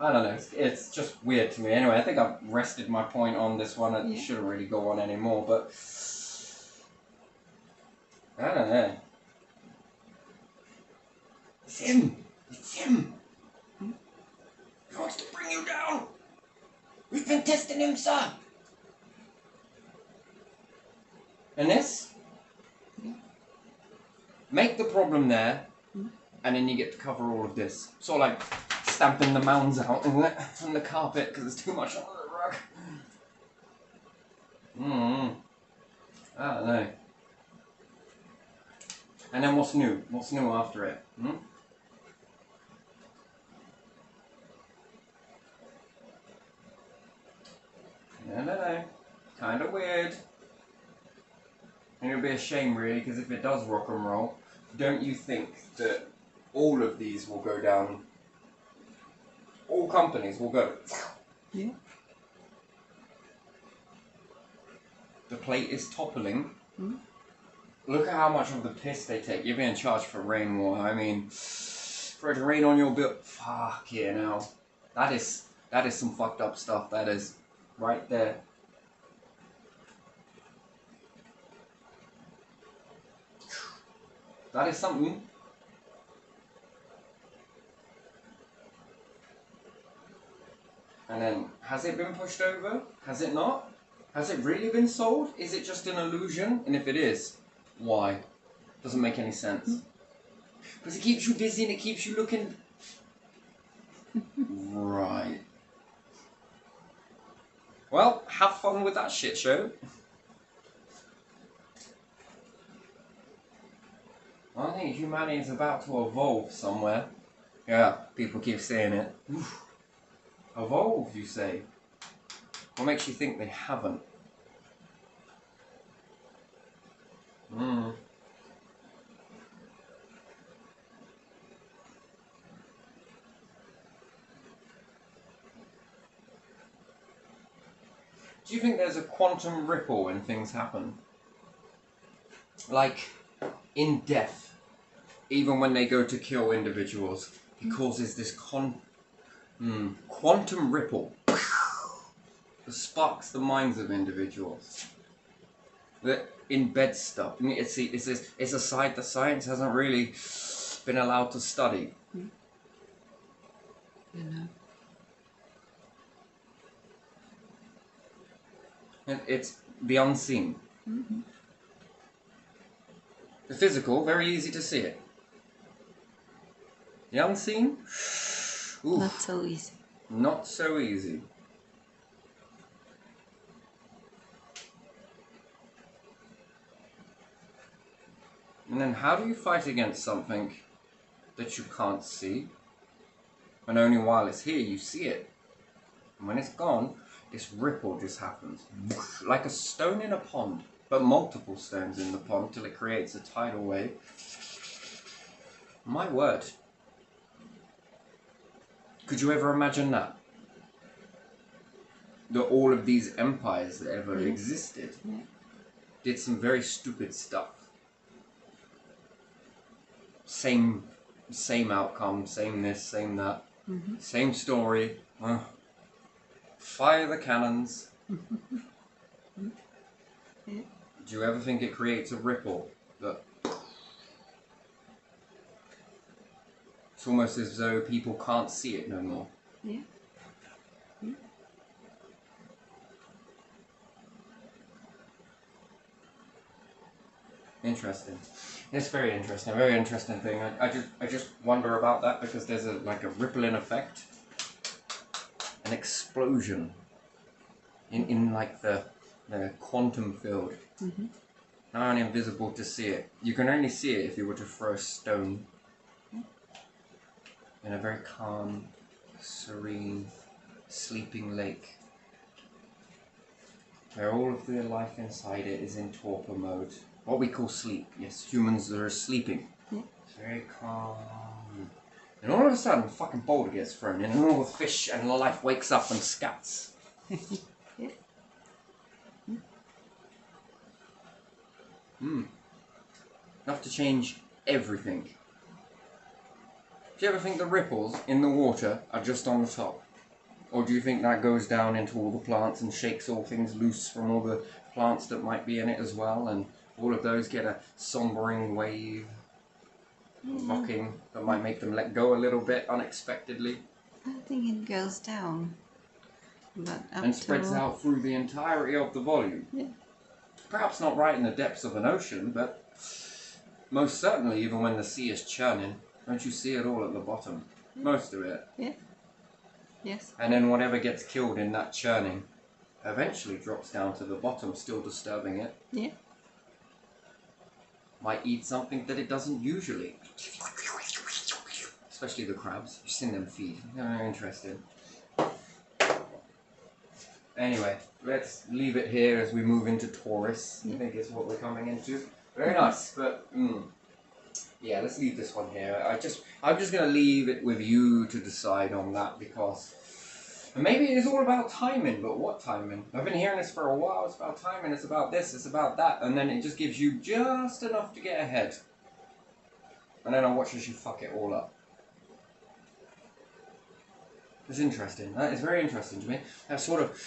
I don't know. It's just weird to me. Anyway, I think I've rested my point on this one. I shouldn't really go on anymore, but I don't know. It's him. It's him. He wants to bring you down. We've been testing him, sir. And this? Make the problem there, and then you get to cover all of this. Sort of like stamping the mounds out, isn't it? From the carpet, because there's too much under the rug. I don't know. And then what's new? What's new after it? I don't know. Kind of weird. And it'll be a shame, really, because if it does rock and roll, don't you think that all of these will go down? All companies will go. Yeah. The plate is toppling. Look at how much of the piss they take. You're being charged for rainwater. I mean, for it to rain on your bill. Fuck yeah, now. That is some fucked up stuff. That is right there. That is something. And then, has it been pushed over? Has it not? Has it really been sold? Is it just an illusion? And if it is, why? Doesn't make any sense. Because it keeps you busy and it keeps you looking... Right. Well, have fun with that shit show. I think humanity is about to evolve somewhere. Yeah, people keep saying it. Evolve, you say? What makes you think they haven't? Do you think there's a quantum ripple when things happen? Like, in death, even when they go to kill individuals, it causes this quantum ripple that sparks the minds of individuals. That embeds stuff. I mean, it's a side that science hasn't really been allowed to study. You know. And it's the unseen. The physical, very easy to see it. The unseen? Oof, Not so easy. not so easy. And then how do you fight against something that you can't see? And only while it's here you see it. And when it's gone, this ripple just happens. Like a stone in a pond, but multiple stones in the pond till it creates a tidal wave. My word. Could you ever imagine that? That all of these empires that ever existed did some very stupid stuff. Same outcome, same this, same that. Same story. Fire the cannons. Do you ever think it creates a ripple that it's almost as though people can't see it no more? Yeah. Interesting. It's very interesting. A very interesting thing. I just wonder about that because there's a rippling effect, an explosion in like the quantum field. Now only invisible to see it. You can only see it if you were to throw a stone in a very calm, serene, sleeping lake, where all of the life inside it is in torpor mode. What we call sleep. Yes, humans are sleeping. It's very calm. And all of a sudden, a fucking boulder gets thrown in, and all the fish and life wakes up and scats. Enough to change everything. Do you ever think the ripples in the water are just on the top? Or do you think that goes down into all the plants and shakes all things loose from all the plants that might be in it as well, and all of those get a sombering wave, rocking, that might make them let go a little bit unexpectedly? I think it goes down. But up and spreads out through the entirety of the volume. Yeah. Perhaps not right in the depths of an ocean, but most certainly even when the sea is churning, don't you see it all at the bottom? Yeah. Most of it. Yeah. Yes. And then whatever gets killed in that churning eventually drops down to the bottom, still disturbing it. Yeah. Might eat something that it doesn't usually. Especially the crabs. You've seen them feed. They're very interesting. Anyway, let's leave it here as we move into Taurus. I think it's what we're coming into. Very nice, but yeah, let's leave this one here. I'm just gonna leave it with you to decide on that, because maybe it is all about timing, but what timing? I've been hearing this for a while. It's about timing, it's about this, it's about that, and then it just gives you just enough to get ahead. And then I watch as you fuck it all up. It's interesting. That is very interesting to me. I sort of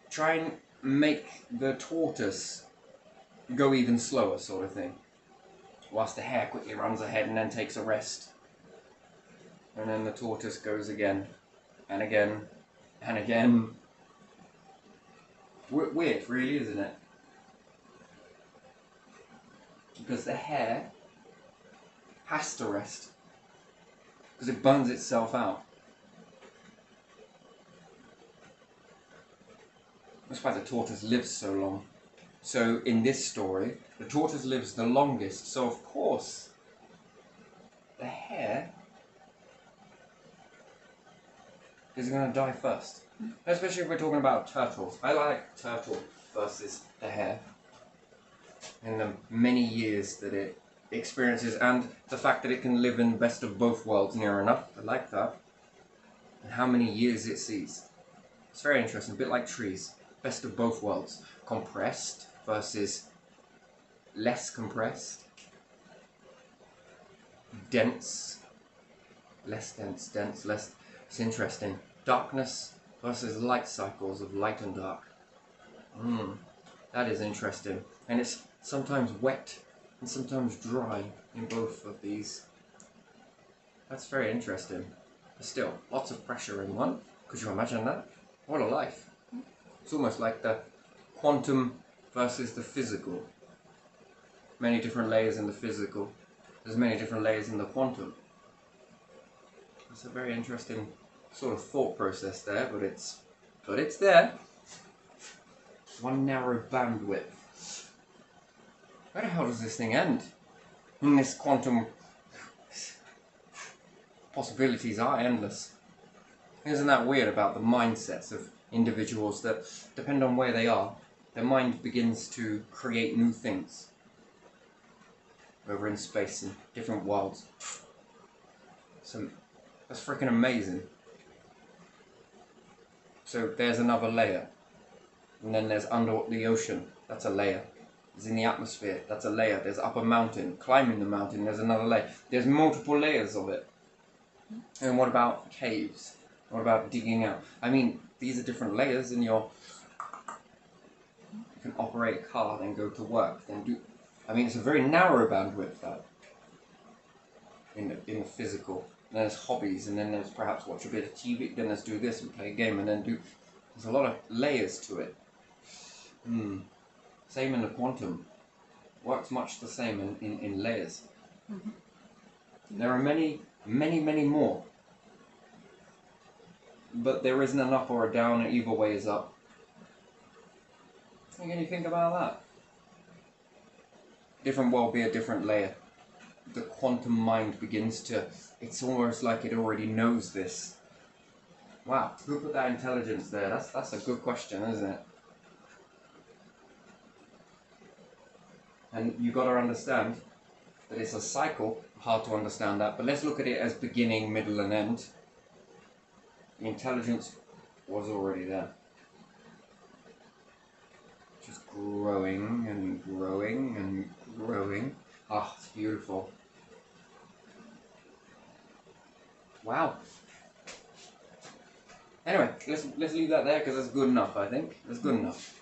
try and make the tortoise go even slower, sort of thing, whilst the hare quickly runs ahead and then takes a rest. And then the tortoise goes again, and again, and again. Weird, really, isn't it? Because the hare has to rest, because it burns itself out. That's why the tortoise lives so long. So in this story, the tortoise lives the longest, so of course the hare is going to die first. Especially if we're talking about turtles. I like turtle versus the hare, in the many years that it experiences, and the fact that it can live in best of both worlds near enough. I like that. And how many years it sees. It's very interesting, a bit like trees. Best of both worlds. Compressed versus less compressed. Dense. Less dense, dense, less. It's interesting. Darkness versus light cycles of light and dark. That is interesting. And it's sometimes wet and sometimes dry in both of these. That's very interesting. But still, lots of pressure in one. Could you imagine that? What a life. It's almost like the quantum versus the physical. Many different layers in the physical. There's many different layers in the quantum. It's a very interesting sort of thought process there, but it's there. One narrow bandwidth. Where the hell does this thing end? In this quantum, possibilities are endless. Isn't that weird about the mindsets of individuals that, depend on where they are, their mind begins to create new things over in space and different worlds. So that's freaking amazing. So there's another layer, and then there's under the ocean. That's a layer. There's in the atmosphere. That's a layer. There's up a mountain. Climbing the mountain. There's another layer. There's multiple layers of it. And what about caves? What about digging out? I mean, these are different layers in your... You can operate a car, then go to work, then do... I mean, it's a very narrow bandwidth, that. In the physical. And there's hobbies, and then there's perhaps watch a bit of TV, then there's do this and play a game, and then do... There's a lot of layers to it. Same in the quantum. Works much the same in layers. There are many, many, many more. But there isn't an up or a down, and either way is up. What can you think about that? Different world be a different layer. The quantum mind begins to... It's almost like it already knows this. Wow, who put that intelligence there? That's a good question, isn't it? And you got to understand that it's a cycle. Hard to understand that, but let's look at it as beginning, middle, and end. The intelligence was already there. Just growing and growing and growing. Ah, it's beautiful. Wow. Anyway, let's leave that there because that's good enough. I think that's good enough.